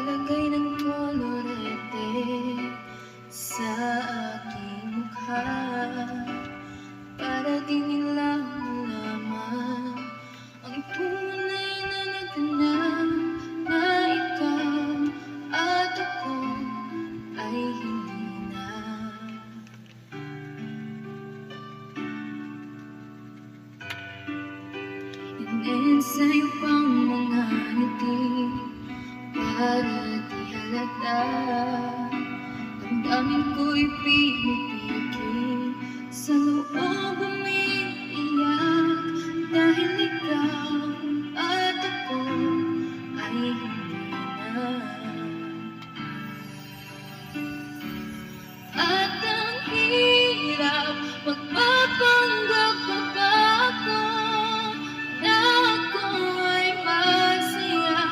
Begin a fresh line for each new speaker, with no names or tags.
Naglagay ng kolorete sa aking mukha para di nila malaman ang tunay na naganap, na ikaw at ako ay hindi na. Iniensayo pang mga ngiti para di halata, damdamin ko'y